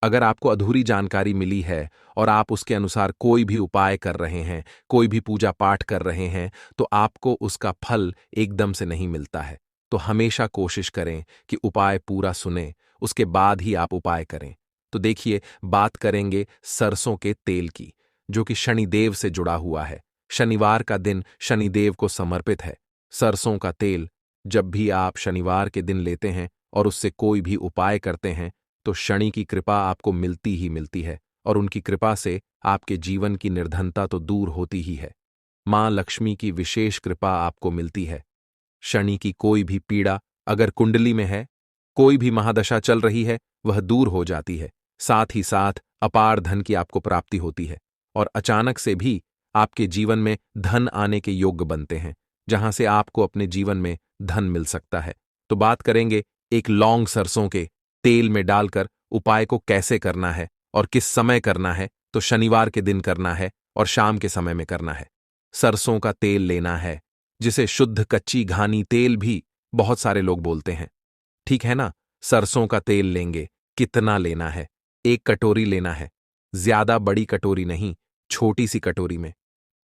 अगर आपको अधूरी जानकारी मिली है और आप उसके अनुसार कोई भी उपाय कर रहे हैं, कोई भी पूजा पाठ कर रहे हैं, तो आपको उसका फल एकदम से नहीं मिलता है। तो हमेशा कोशिश करें कि उपाय पूरा सुने, उसके बाद ही आप उपाय करें। तो देखिए, बात करेंगे सरसों के तेल की, जो कि शनिदेव से जुड़ा हुआ है। शनिवार का दिन शनिदेव को समर्पित है। सरसों का तेल जब भी आप शनिवार के दिन लेते हैं और उससे कोई भी उपाय करते हैं, तो शनि की कृपा आपको मिलती ही मिलती है और उनकी कृपा से आपके जीवन की निर्धनता तो दूर होती ही है। मां लक्ष्मी की विशेष कृपा आपको मिलती है। शनि की कोई भी पीड़ा अगर कुंडली में है, कोई भी महादशा चल रही है, वह दूर हो जाती है। साथ ही साथ अपार धन की आपको प्राप्ति होती है और अचानक से भी आपके जीवन में धन आने के योग्य बनते हैं, जहां से आपको अपने जीवन में धन मिल सकता है। तो बात करेंगे एक लौंग सरसों के तेल में डालकर उपाय को कैसे करना है और किस समय करना है। तो शनिवार के दिन करना है और शाम के समय में करना है। सरसों का तेल लेना है, जिसे शुद्ध कच्ची घानी तेल भी बहुत सारे लोग बोलते हैं, ठीक है ना? सरसों का तेल लेंगे। कितना लेना है? 1 कटोरी लेना है, ज्यादा बड़ी कटोरी नहीं, छोटी सी कटोरी में,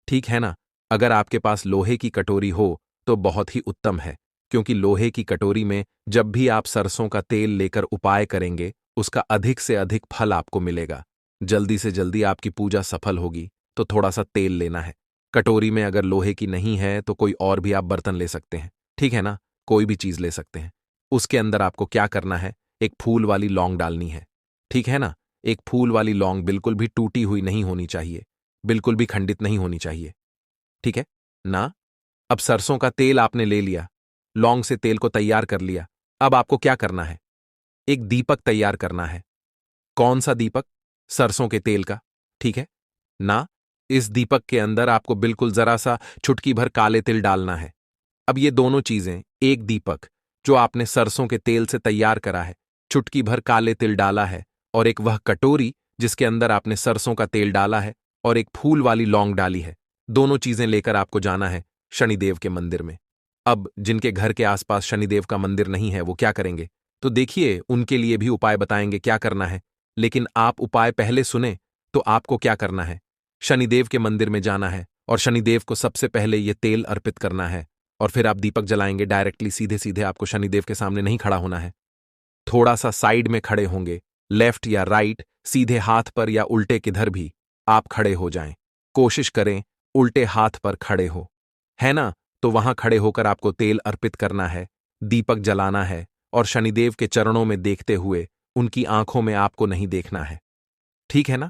ठीक है ना? अगर आपके पास लोहे की कटोरी हो तो बहुत ही उत्तम है, क्योंकि लोहे की कटोरी में जब भी आप सरसों का तेल लेकर उपाय करेंगे, उसका अधिक से अधिक फल आपको मिलेगा। जल्दी से जल्दी आपकी पूजा सफल होगी तो थोड़ा सा तेल लेना है। कटोरी में अगर लोहे की नहीं है तो कोई और भी आप बर्तन ले सकते हैं, ठीक है ना? कोई भी चीज ले सकते हैं। उसके अंदर आपको क्या करना है, एक फूल वाली लौंग डालनी है, ठीक है ना? एक फूल वाली लौंग बिल्कुल भी टूटी हुई नहीं होनी चाहिए, बिल्कुल भी खंडित नहीं होनी चाहिए, ठीक है ना? अब सरसों का तेल आपने ले लिया, लौंग से तेल को तैयार कर लिया। अब आपको क्या करना है, एक दीपक तैयार करना है। कौन सा दीपक? सरसों के तेल का, ठीक है ना? इस दीपक के अंदर आपको बिल्कुल जरा सा चुटकी भर काले तिल डालना है। अब ये दोनों चीजें, एक दीपक जो आपने सरसों के तेल से तैयार करा है, चुटकी भर काले तिल डाला है, और एक वह कटोरी जिसके अंदर आपने सरसों का तेल डाला है और एक फूल वाली लौंग डाली है, दोनों चीजें लेकर आपको जाना है शनिदेव के मंदिर में। अब जिनके घर के आसपास शनिदेव का मंदिर नहीं है वो क्या करेंगे, तो देखिए उनके लिए भी उपाय बताएंगे क्या करना है। लेकिन आप उपाय पहले सुने तो आपको क्या करना है, शनिदेव के मंदिर में जाना है और शनिदेव को सबसे पहले ये तेल अर्पित करना है, और फिर आप दीपक जलाएंगे। डायरेक्टली सीधे सीधे आपको शनिदेव के सामने नहीं खड़ा होना है, थोड़ा सा साइड में खड़े होंगे, लेफ्ट या राइट, सीधे हाथ पर या उल्टे किधर भी आप खड़े हो जाएं। कोशिश करें उल्टे हाथ पर खड़े हो, है ना? तो वहां खड़े होकर आपको तेल अर्पित करना है, दीपक जलाना है, और शनिदेव के चरणों में देखते हुए, उनकी आंखों में आपको नहीं देखना है, ठीक है ना?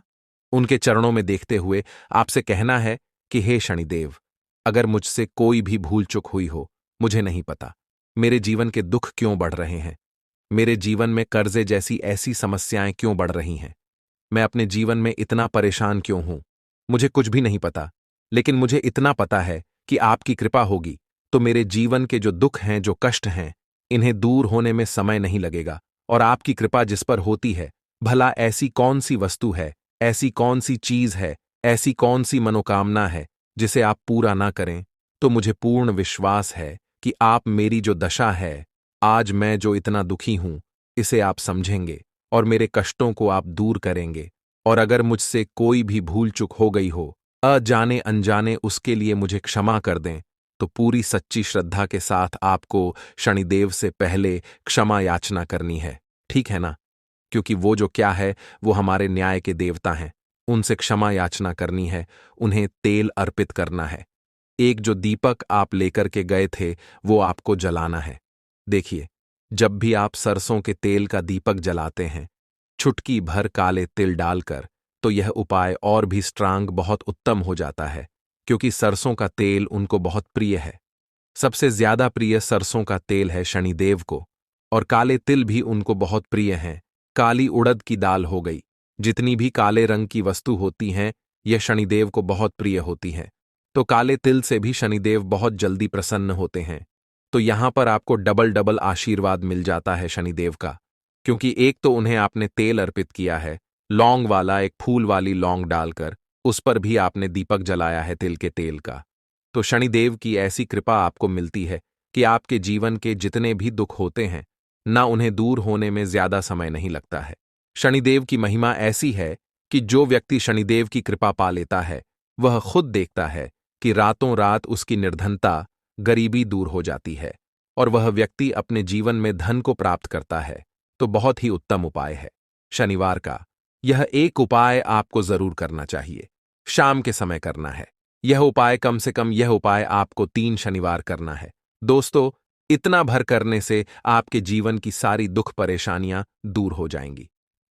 उनके चरणों में देखते हुए आपसे कहना है कि हे शनिदेव, अगर मुझसे कोई भी भूल चूक हुई हो, मुझे नहीं पता, मेरे जीवन के दुख क्यों बढ़ रहे हैं, मेरे जीवन में कर्जे जैसी ऐसी समस्याएं क्यों बढ़ रही हैं, मैं अपने जीवन में इतना परेशान क्यों हूं, मुझे कुछ भी नहीं पता। लेकिन मुझे इतना पता है कि आपकी कृपा होगी तो मेरे जीवन के जो दुख हैं, जो कष्ट हैं, इन्हें दूर होने में समय नहीं लगेगा। और आपकी कृपा जिस पर होती है, भला ऐसी कौन सी वस्तु है, ऐसी कौन सी चीज है, ऐसी कौन सी मनोकामना है जिसे आप पूरा ना करें। तो मुझे पूर्ण विश्वास है कि आप मेरी जो दशा है, आज मैं जो इतना दुखी हूं, इसे आप समझेंगे और मेरे कष्टों को आप दूर करेंगे। और अगर मुझसे कोई भी भूल चूक हो गई हो, अजाने अनजाने, उसके लिए मुझे क्षमा कर दें। तो पूरी सच्ची श्रद्धा के साथ आपको शनिदेव से पहले क्षमा याचना करनी है, ठीक है ना? क्योंकि वो जो क्या है, वो हमारे न्याय के देवता हैं, उनसे क्षमा याचना करनी है, उन्हें तेल अर्पित करना है। एक जो दीपक आप लेकर के गए थे वो आपको जलाना है। देखिए, जब भी आप सरसों के तेल का दीपक जलाते हैं, चुटकी भर काले तिल डालकर, तो यह उपाय और भी स्ट्रांग, बहुत उत्तम हो जाता है, क्योंकि सरसों का तेल उनको बहुत प्रिय है। सबसे ज्यादा प्रिय सरसों का तेल है शनिदेव को, और काले तिल भी उनको बहुत प्रिय हैं। काली उड़द की दाल हो गई, जितनी भी काले रंग की वस्तु होती हैं, यह शनिदेव को बहुत प्रिय होती हैं। तो काले तिल से भी शनिदेव बहुत जल्दी प्रसन्न होते हैं। तो यहां पर आपको डबल डबल आशीर्वाद मिल जाता है शनिदेव का, क्योंकि एक तो उन्हें आपने तेल अर्पित किया है, लौंग वाला, एक फूल वाली लौंग डालकर, उस पर भी आपने दीपक जलाया है तिल के तेल का। तो शनिदेव की ऐसी कृपा आपको मिलती है कि आपके जीवन के जितने भी दुख होते हैं ना, उन्हें दूर होने में ज्यादा समय नहीं लगता है। शनिदेव की महिमा ऐसी है कि जो व्यक्ति शनिदेव की कृपा पा लेता है, वह खुद देखता है कि रातों रात उसकी निर्धनता, गरीबी दूर हो जाती है, और वह व्यक्ति अपने जीवन में धन को प्राप्त करता है। तो बहुत ही उत्तम उपाय है शनिवार का। यह एक उपाय आपको जरूर करना चाहिए, शाम के समय करना है। यह उपाय, कम से कम यह उपाय आपको 3 शनिवार करना है। दोस्तों, इतना भर करने से आपके जीवन की सारी दुख परेशानियां दूर हो जाएंगी।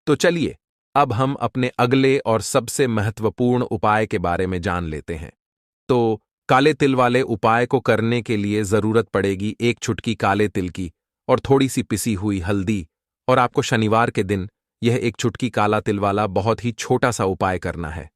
तो चलिए, अब हम अपने अगले और सबसे महत्वपूर्ण उपाय के बारे में जान लेते हैं। तो काले तिल वाले उपाय को करने के लिए जरूरत पड़ेगी एक चुटकी काले तिल की और थोड़ी सी पिसी हुई हल्दी, और आपको शनिवार के दिन यह एक चुटकी काला तिल वाला बहुत ही छोटा सा उपाय करना है।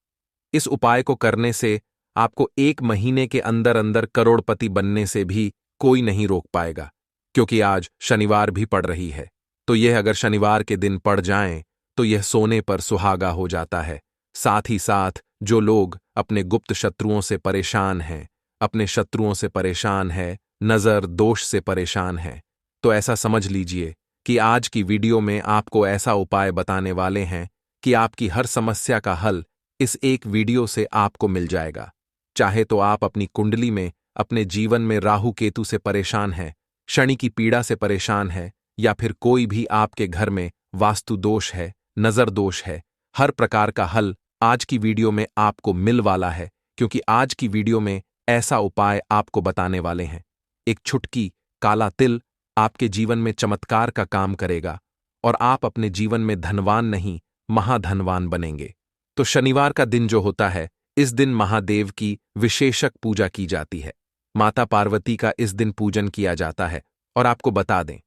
इस उपाय को करने से आपको 1 महीने के अंदर अंदर करोड़पति बनने से भी कोई नहीं रोक पाएगा, क्योंकि आज शनिवार भी पड़ रही है। तो यह अगर शनिवार के दिन पड़ जाएं तो यह सोने पर सुहागा हो जाता है। साथ ही साथ जो लोग अपने गुप्त शत्रुओं से परेशान हैं, अपने शत्रुओं से परेशान है, नजर दोष से परेशान है, तो ऐसा समझ लीजिए कि आज की वीडियो में आपको ऐसा उपाय बताने वाले हैं कि आपकी हर समस्या का हल इस एक वीडियो से आपको मिल जाएगा। चाहे तो आप अपनी कुंडली में, अपने जीवन में राहु केतु से परेशान हैं, शनि की पीड़ा से परेशान है, या फिर कोई भी आपके घर में वास्तु दोष है, नजर दोष है, हर प्रकार का हल आज की वीडियो में आपको मिल वाला है, क्योंकि आज की वीडियो में ऐसा उपाय आपको बताने वाले हैं। एक छुटकी काला तिल आपके जीवन में चमत्कार का काम करेगा और आप अपने जीवन में धनवान नहीं, महाधनवान बनेंगे। तो शनिवार का दिन जो होता है, इस दिन महादेव की विशेषक पूजा की जाती है। माता पार्वती का इस दिन पूजन किया जाता है। और आपको बता दें,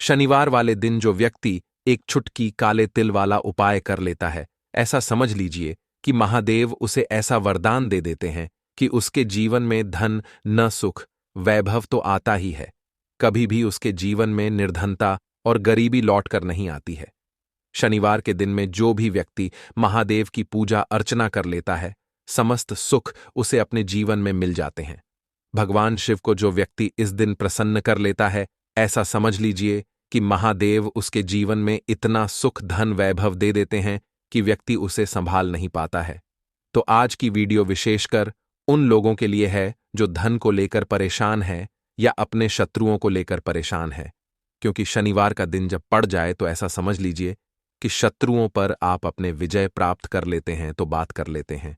शनिवार वाले दिन जो व्यक्ति एक छुटकी काले तिल वाला उपाय कर लेता है, ऐसा समझ लीजिए कि महादेव उसे ऐसा वरदान दे देते हैं कि उसके जीवन में धन न सुख वैभव तो आता ही है, कभी भी उसके जीवन में निर्धनता और गरीबी लौट कर नहीं आती है। शनिवार के दिन में जो भी व्यक्ति महादेव की पूजा अर्चना कर लेता है, समस्त सुख उसे अपने जीवन में मिल जाते हैं। भगवान शिव को जो व्यक्ति इस दिन प्रसन्न कर लेता है, ऐसा समझ लीजिए कि महादेव उसके जीवन में इतना सुख धन वैभव दे देते हैं कि व्यक्ति उसे संभाल नहीं पाता है। तो आज की वीडियो विशेषकर उन लोगों के लिए है जो धन को लेकर परेशान है या अपने शत्रुओं को लेकर परेशान है, क्योंकि शनिवार का दिन जब पड़ जाए तो ऐसा समझ लीजिए कि शत्रुओं पर आप अपने विजय प्राप्त कर लेते हैं, तो बात कर लेते हैं।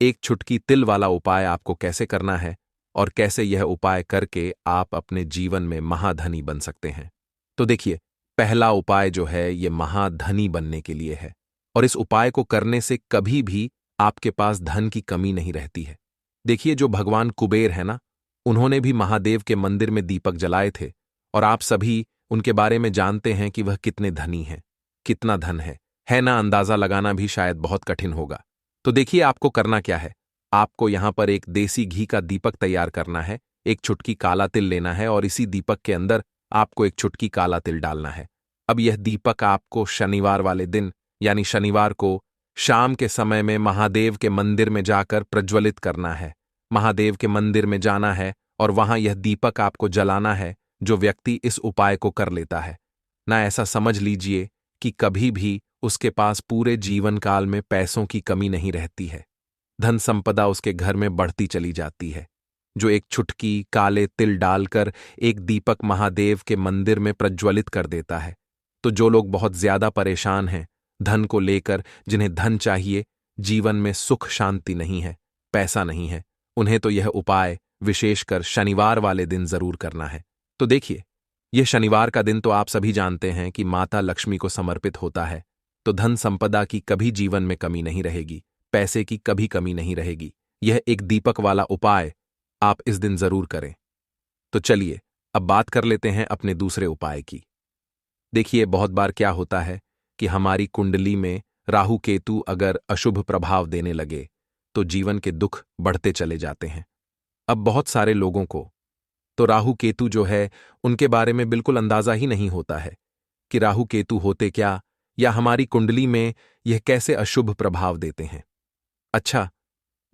एक छुटकी तिल वाला उपाय आपको कैसे करना है और कैसे यह उपाय करके आप अपने जीवन में महाधनी बन सकते हैं। तो देखिए, पहला उपाय जो है ये महाधनी बनने के लिए है, और इस उपाय को करने से कभी भी आपके पास धन की कमी नहीं रहती है। देखिए, जो भगवान कुबेर है ना, उन्होंने भी महादेव के मंदिर में दीपक जलाए थे, और आप सभी उनके बारे में जानते हैं कि वह कितने धनी हैं, कितना धन है ना। अंदाजा लगाना भी शायद बहुत कठिन होगा। तो देखिए, आपको करना क्या है। आपको यहां पर एक देसी घी का दीपक तैयार करना है, एक चुटकी काला तिल लेना है और इसी दीपक के अंदर आपको एक चुटकी काला तिल डालना है। अब यह दीपक आपको शनिवार वाले दिन यानी शनिवार को शाम के समय में महादेव के मंदिर में जाकर प्रज्वलित करना है। महादेव के मंदिर में जाना है और वहां यह दीपक आपको जलाना है। जो व्यक्ति इस उपाय को कर लेता है ना, ऐसा समझ लीजिए कि कभी भी उसके पास पूरे जीवन काल में पैसों की कमी नहीं रहती है। धन संपदा उसके घर में बढ़ती चली जाती है। जो एक छुटकी काले तिल डालकर एक दीपक महादेव के मंदिर में प्रज्वलित कर देता है, तो जो लोग बहुत ज्यादा परेशान हैं धन को लेकर, जिन्हें धन चाहिए, जीवन में सुख शांति नहीं है, पैसा नहीं है, उन्हें तो यह उपाय विशेषकर शनिवार वाले दिन जरूर करना है। तो देखिए, यह शनिवार का दिन तो आप सभी जानते हैं कि माता लक्ष्मी को समर्पित होता है, तो धन संपदा की कभी जीवन में कमी नहीं रहेगी, पैसे की कभी कमी नहीं रहेगी। यह एक दीपक वाला उपाय आप इस दिन जरूर करें। तो चलिए अब बात कर लेते हैं अपने दूसरे उपाय की। देखिए, बहुत बार क्या होता है कि हमारी कुंडली में राहु केतु अगर अशुभ प्रभाव देने लगे तो जीवन के दुख बढ़ते चले जाते हैं। अब बहुत सारे लोगों को तो राहु केतु जो है उनके बारे में बिल्कुल अंदाजा ही नहीं होता है कि राहु केतु होते क्या, या हमारी कुंडली में यह कैसे अशुभ प्रभाव देते हैं। अच्छा,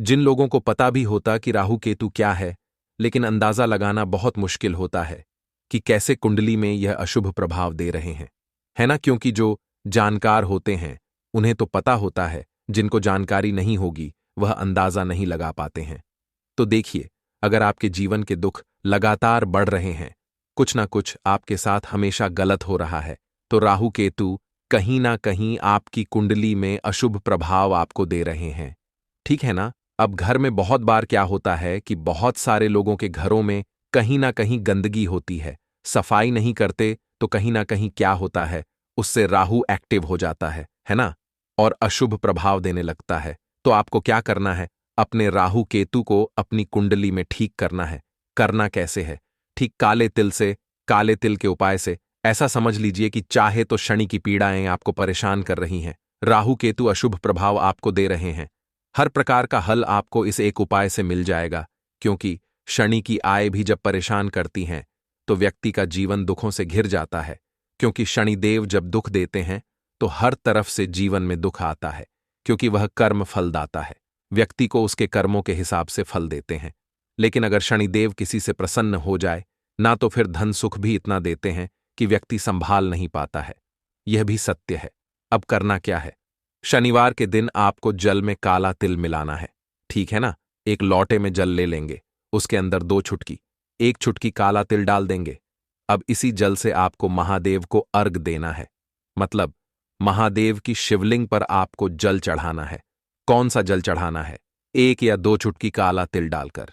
जिन लोगों को पता भी होता कि राहु केतु क्या है, लेकिन अंदाजा लगाना बहुत मुश्किल होता है कि कैसे कुंडली में यह अशुभ प्रभाव दे रहे हैं, है ना। क्योंकि जो जानकार होते हैं उन्हें तो पता होता है, जिनको जानकारी नहीं होगी वह अंदाजा नहीं लगा पाते हैं। तो देखिए, अगर आपके जीवन के दुख लगातार बढ़ रहे हैं, कुछ ना कुछ आपके साथ हमेशा गलत हो रहा है, तो राहु केतु कहीं ना कहीं आपकी कुंडली में अशुभ प्रभाव आपको दे रहे हैं, ठीक है ना। अब घर में बहुत बार क्या होता है कि बहुत सारे लोगों के घरों में कहीं ना कहीं गंदगी होती है, सफाई नहीं करते, तो कहीं ना कहीं क्या होता है, उससे राहु एक्टिव हो जाता है ना, और अशुभ प्रभाव देने लगता है। तो आपको क्या करना है, अपने राहु केतु को अपनी कुंडली में ठीक करना है। करना कैसे है, ठीक काले तिल से, काले तिल के उपाय से। ऐसा समझ लीजिए कि चाहे तो शनि की पीड़ाएं आपको परेशान कर रही हैं, राहु केतु अशुभ प्रभाव आपको दे रहे हैं, हर प्रकार का हल आपको इस एक उपाय से मिल जाएगा। क्योंकि शनि की आय भी जब परेशान करती हैं तो व्यक्ति का जीवन दुखों से घिर जाता है, क्योंकि शनिदेव जब दुख देते हैं तो हर तरफ से जीवन में दुख आता है, क्योंकि वह कर्म फलदाता है, व्यक्ति को उसके कर्मों के हिसाब से फल देते हैं। लेकिन अगर शनिदेव किसी से प्रसन्न हो जाए ना, तो फिर धन सुख भी इतना देते हैं कि व्यक्ति संभाल नहीं पाता है। यह भी सत्य है। अब करना क्या है, शनिवार के दिन आपको जल में काला तिल मिलाना है, ठीक है ना। एक लोटे में जल ले लेंगे, उसके अंदर 2 चुटकी, 1 चुटकी काला तिल डाल देंगे। अब इसी जल से आपको महादेव को अर्घ देना है, मतलब महादेव की शिवलिंग पर आपको जल चढ़ाना है। कौन सा जल चढ़ाना है? 1 या 2 चुटकी काला तिल डालकर।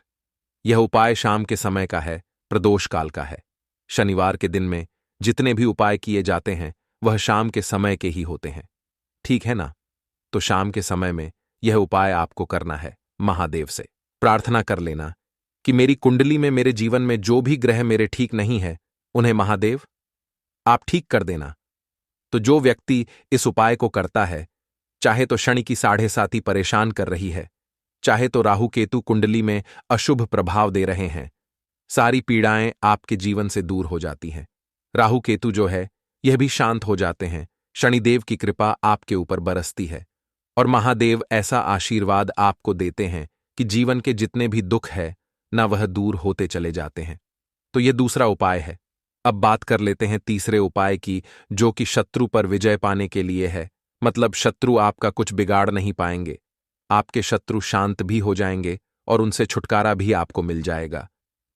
यह उपाय शाम के समय का है, प्रदोष काल का है। शनिवार के दिन में जितने भी उपाय किए जाते हैं वह शाम के समय के ही होते हैं, ठीक है ना? तो शाम के समय में यह उपाय आपको करना है। महादेव से प्रार्थना कर लेना कि मेरी कुंडली में, मेरे जीवन में जो भी ग्रह मेरे ठीक नहीं है उन्हें महादेव आप ठीक कर देना। तो जो व्यक्ति इस उपाय को करता है, चाहे तो शनि की 7.5 परेशान कर रही है, चाहे तो राहु केतु कुंडली में अशुभ प्रभाव दे रहे हैं, सारी पीड़ाएं आपके जीवन से दूर हो जाती हैं। राहु केतु जो है यह भी शांत हो जाते हैं। शनिदेव की कृपा आपके ऊपर बरसती है और महादेव ऐसा आशीर्वाद आपको देते हैं कि जीवन के जितने भी दुख है ना वह दूर होते चले जाते हैं। तो यह दूसरा उपाय है। अब बात कर लेते हैं तीसरे उपाय की, जो कि शत्रु पर विजय पाने के लिए है। मतलब शत्रु आपका कुछ बिगाड़ नहीं पाएंगे, आपके शत्रु शांत भी हो जाएंगे और उनसे छुटकारा भी आपको मिल जाएगा।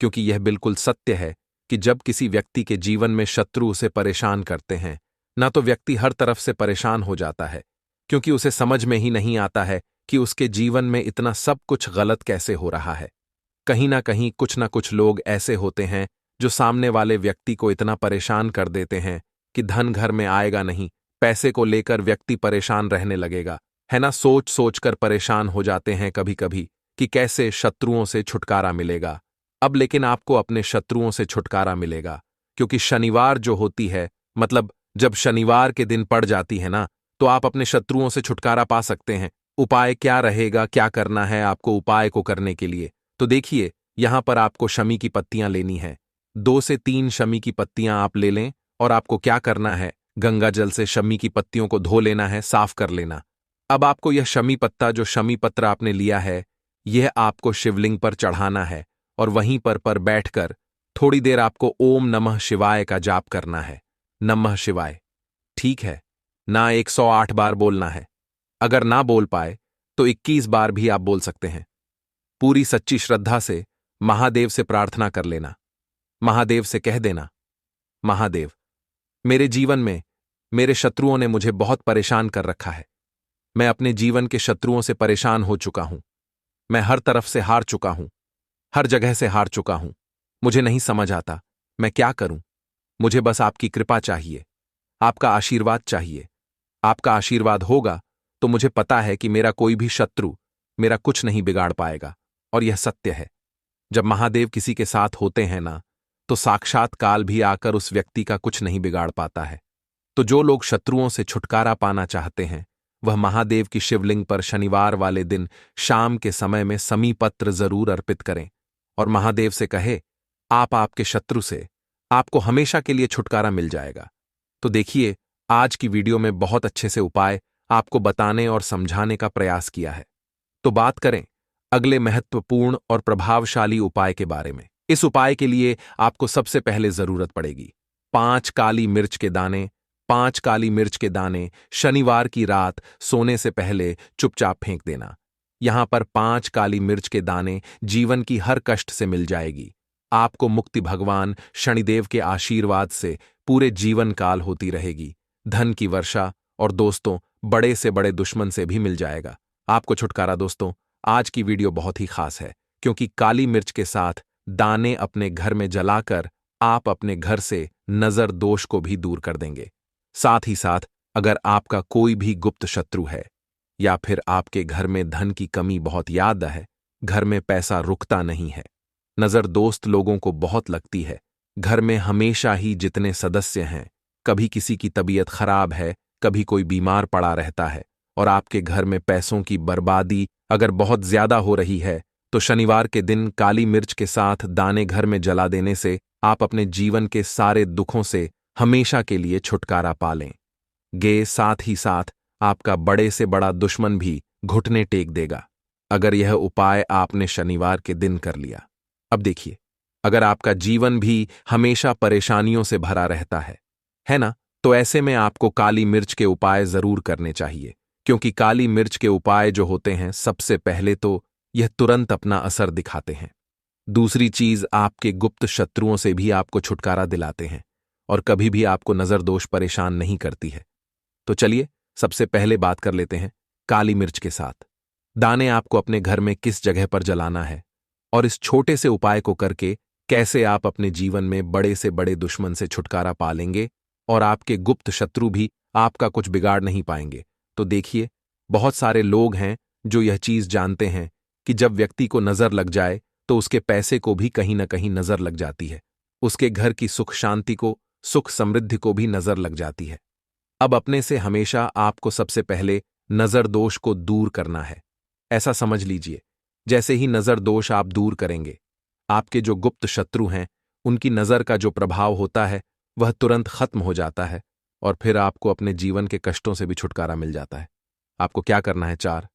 क्योंकि यह बिल्कुल सत्य है कि जब किसी व्यक्ति के जीवन में शत्रु उसे परेशान करते हैं ना, तो व्यक्ति हर तरफ से परेशान हो जाता है, क्योंकि उसे समझ में ही नहीं आता है कि उसके जीवन में इतना सब कुछ गलत कैसे हो रहा है। कहीं ना कुछ लोग ऐसे होते हैं जो सामने वाले व्यक्ति को इतना परेशान कर देते हैं कि धन घर में आएगा नहीं, पैसे को लेकर व्यक्ति परेशान रहने लगेगा, है ना? सोच सोच कर परेशान हो जाते हैं कभी कभी कि कैसे शत्रुओं से छुटकारा मिलेगा। अब लेकिन आपको अपने शत्रुओं से छुटकारा मिलेगा, क्योंकि शनिवार जो होती है, मतलब जब शनिवार के दिन पड़ जाती है ना, तो आप अपने शत्रुओं से छुटकारा पा सकते हैं। उपाय क्या रहेगा, क्या करना है आपको उपाय को करने के लिए? तो देखिए, यहां पर आपको शमी की पत्तियां लेनी है। 2 से 3 शमी की पत्तियां आप ले लें और आपको क्या करना है, गंगा जल से शमी की पत्तियों को धो लेना है, साफ कर लेना। अब आपको यह शमी पत्ता, जो शमी पत्र आपने लिया है, यह आपको शिवलिंग पर चढ़ाना है और वहीं पर बैठकर थोड़ी देर आपको ओम नमः शिवाय का जाप करना है। नमः शिवाय, ठीक है ना? 108 बार बोलना है। अगर ना बोल पाए तो 21 बार भी आप बोल सकते हैं। पूरी सच्ची श्रद्धा से महादेव से प्रार्थना कर लेना। महादेव से कह देना, महादेव, मेरे जीवन में मेरे शत्रुओं ने मुझे बहुत परेशान कर रखा है। मैं अपने जीवन के शत्रुओं से परेशान हो चुका हूं। मैं हर तरफ से हार चुका हूं, हर जगह से हार चुका हूं। मुझे नहीं समझ आता मैं क्या करूं। मुझे बस आपकी कृपा चाहिए, आपका आशीर्वाद चाहिए। आपका आशीर्वाद होगा तो मुझे पता है कि मेरा कोई भी शत्रु मेरा कुछ नहीं बिगाड़ पाएगा। और यह सत्य है। जब महादेव किसी के साथ होते हैं ना, तो साक्षात काल भी आकर उस व्यक्ति का कुछ नहीं बिगाड़ पाता है। तो जो लोग शत्रुओं से छुटकारा पाना चाहते हैं, वह महादेव की शिवलिंग पर शनिवार वाले दिन शाम के समय में समी पत्र जरूर अर्पित करें और महादेव से कहे, आपके शत्रु से आपको हमेशा के लिए छुटकारा मिल जाएगा। तो देखिए, आज की वीडियो में बहुत अच्छे से उपाय आपको बताने और समझाने का प्रयास किया है। तो बात करें अगले महत्वपूर्ण और प्रभावशाली उपाय के बारे में। इस उपाय के लिए आपको सबसे पहले जरूरत पड़ेगी 5 काली मिर्च के दाने। 5 काली मिर्च के दाने शनिवार की रात सोने से पहले चुपचाप फेंक देना। यहां पर 5 काली मिर्च के दाने जीवन की हर कष्ट से मिल जाएगी। आपको मुक्ति भगवान शनिदेव के आशीर्वाद से पूरे जीवन काल होती रहेगी। धन की वर्षा और दोस्तों, बड़े से बड़े दुश्मन से भी मिल जाएगा आपको छुटकारा। दोस्तों, आज की वीडियो बहुत ही खास है, क्योंकि काली मिर्च के साथ दाने अपने घर में जलाकर आप अपने घर से नजर दोष को भी दूर कर देंगे। साथ ही साथ अगर आपका कोई भी गुप्त शत्रु है या फिर आपके घर में धन की कमी बहुत याद है, घर में पैसा रुकता नहीं है, नजर दोस्त लोगों को बहुत लगती है, घर में हमेशा ही जितने सदस्य हैं, कभी किसी की तबीयत खराब है, कभी कोई बीमार पड़ा रहता है और आपके घर में पैसों की बर्बादी अगर बहुत ज्यादा हो रही है, तो शनिवार के दिन काली मिर्च के साथ दाने घर में जला देने से आप अपने जीवन के सारे दुखों से हमेशा के लिए छुटकारा पा लें। साथ ही साथ आपका बड़े से बड़ा दुश्मन भी घुटने टेक देगा अगर यह उपाय आपने शनिवार के दिन कर लिया। अब देखिए, अगर आपका जीवन भी हमेशा परेशानियों से भरा रहता है ना, तो ऐसे में आपको काली मिर्च के उपाय जरूर करने चाहिए, क्योंकि काली मिर्च के उपाय जो होते हैं, सबसे पहले तो यह तुरंत अपना असर दिखाते हैं। दूसरी चीज, आपके गुप्त शत्रुओं से भी आपको छुटकारा दिलाते हैं और कभी भी आपको नजर दोष परेशान नहीं करती है। तो चलिए सबसे पहले बात कर लेते हैं काली मिर्च के साथ। दाने आपको अपने घर में किस जगह पर जलाना है और इस छोटे से उपाय को करके कैसे आप अपने जीवन में बड़े से बड़े दुश्मन से छुटकारा पा लेंगे और आपके गुप्त शत्रु भी आपका कुछ बिगाड़ नहीं पाएंगे। तो देखिए, बहुत सारे लोग हैं जो यह चीज जानते हैं कि जब व्यक्ति को नजर लग जाए तो उसके पैसे को भी कहीं ना कहीं नजर लग जाती है, उसके घर की सुख शांति को, सुख समृद्धि को भी नजर लग जाती है। अब अपने से हमेशा आपको सबसे पहले नजर दोष को दूर करना है। ऐसा समझ लीजिए, जैसे ही नजर दोष आप दूर करेंगे, आपके जो गुप्त शत्रु हैं उनकी नजर का जो प्रभाव होता है वह तुरंत खत्म हो जाता है और फिर आपको अपने जीवन के कष्टों से भी छुटकारा मिल जाता है। आपको क्या करना है, 4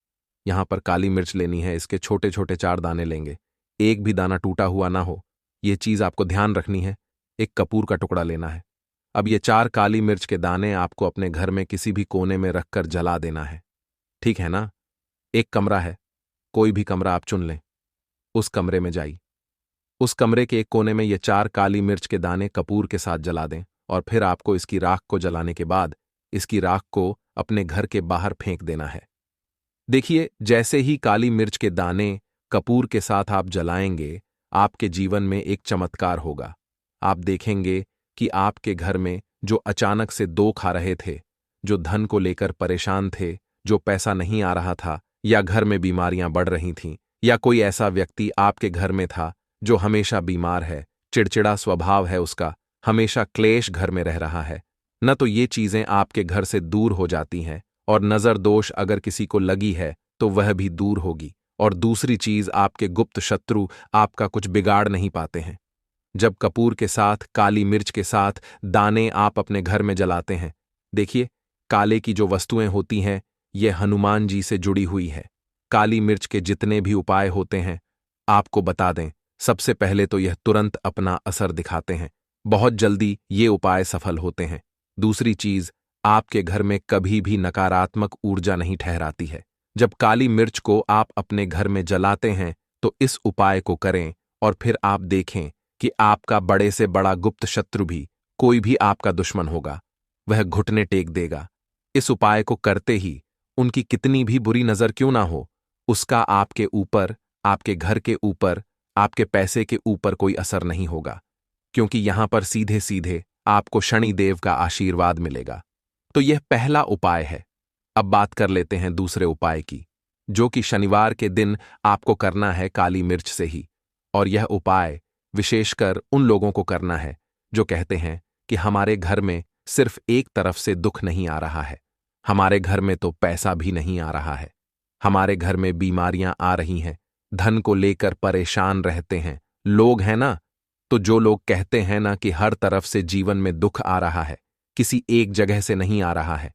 यहां पर काली मिर्च लेनी है, इसके छोटे छोटे 4 दाने लेंगे, एक भी दाना टूटा हुआ ना हो, यह चीज आपको ध्यान रखनी है। एक कपूर का टुकड़ा लेना है। अब ये 4 काली मिर्च के दाने आपको अपने घर में किसी भी कोने में रखकर जला देना है, ठीक है ना? एक कमरा है, कोई भी कमरा आप चुन लें, उस कमरे में जाइए। उस कमरे के एक कोने में ये 4 काली मिर्च के दाने कपूर के साथ जला दें और फिर आपको इसकी राख को जलाने के बाद इसकी राख को अपने घर के बाहर फेंक देना है। देखिए, जैसे ही काली मिर्च के दाने कपूर के साथ आप जलाएंगे, आपके जीवन में एक चमत्कार होगा। आप देखेंगे कि आपके घर में जो अचानक से दो खा रहे थे, जो धन को लेकर परेशान थे, जो पैसा नहीं आ रहा था, या घर में बीमारियां बढ़ रही थीं, या कोई ऐसा व्यक्ति आपके घर में था जो हमेशा बीमार है, चिड़चिड़ा स्वभाव है उसका, हमेशा क्लेश घर में रह रहा है, न तो ये चीजें आपके घर से दूर हो जाती हैं और नजर दोष अगर किसी को लगी है तो वह भी दूर होगी। और दूसरी चीज, आपके गुप्त शत्रु आपका कुछ बिगाड़ नहीं पाते हैं। जब कपूर के साथ, काली मिर्च के साथ दाने आप अपने घर में जलाते हैं, देखिए, काले की जो वस्तुएं होती हैं ये हनुमान जी से जुड़ी हुई है। काली मिर्च के जितने भी उपाय होते हैं, आपको बता दें, सबसे पहले तो यह तुरंत अपना असर दिखाते हैं, बहुत जल्दी ये उपाय सफल होते हैं। दूसरी चीज, आपके घर में कभी भी नकारात्मक ऊर्जा नहीं ठहराती है। जब काली मिर्च को आप अपने घर में जलाते हैं तो इस उपाय को करें और फिर आप देखें कि आपका बड़े से बड़ा गुप्त शत्रु भी, कोई भी आपका दुश्मन होगा, वह घुटने टेक देगा। इस उपाय को करते ही उनकी कितनी भी बुरी नजर क्यों ना हो, उसका आपके ऊपर, आपके घर के ऊपर, आपके पैसे के ऊपर कोई असर नहीं होगा, क्योंकि यहां पर सीधे सीधे आपको शनिदेव का आशीर्वाद मिलेगा। तो यह पहला उपाय है। अब बात कर लेते हैं दूसरे उपाय की, जो कि शनिवार के दिन आपको करना है काली मिर्च से ही। और यह उपाय विशेषकर उन लोगों को करना है जो कहते हैं कि हमारे घर में सिर्फ एक तरफ से दुख नहीं आ रहा है, हमारे घर में तो पैसा भी नहीं आ रहा है, हमारे घर में बीमारियां आ रही हैं, धन को लेकर परेशान रहते हैं लोग, हैं ना? तो जो लोग कहते हैं ना कि हर तरफ से जीवन में दुख आ रहा है, किसी एक जगह से नहीं आ रहा है,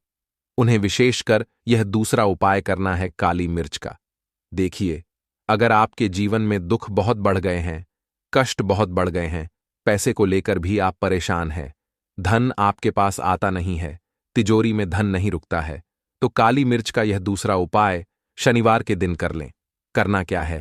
उन्हें विशेषकर यह दूसरा उपाय करना है काली मिर्च का। देखिए, अगर आपके जीवन में दुख बहुत बढ़ गए हैं, कष्ट बहुत बढ़ गए हैं, पैसे को लेकर भी आप परेशान हैं, धन आपके पास आता नहीं है, तिजोरी में धन नहीं रुकता है, तो काली मिर्च का यह दूसरा उपाय शनिवार के दिन कर लें। करना क्या है,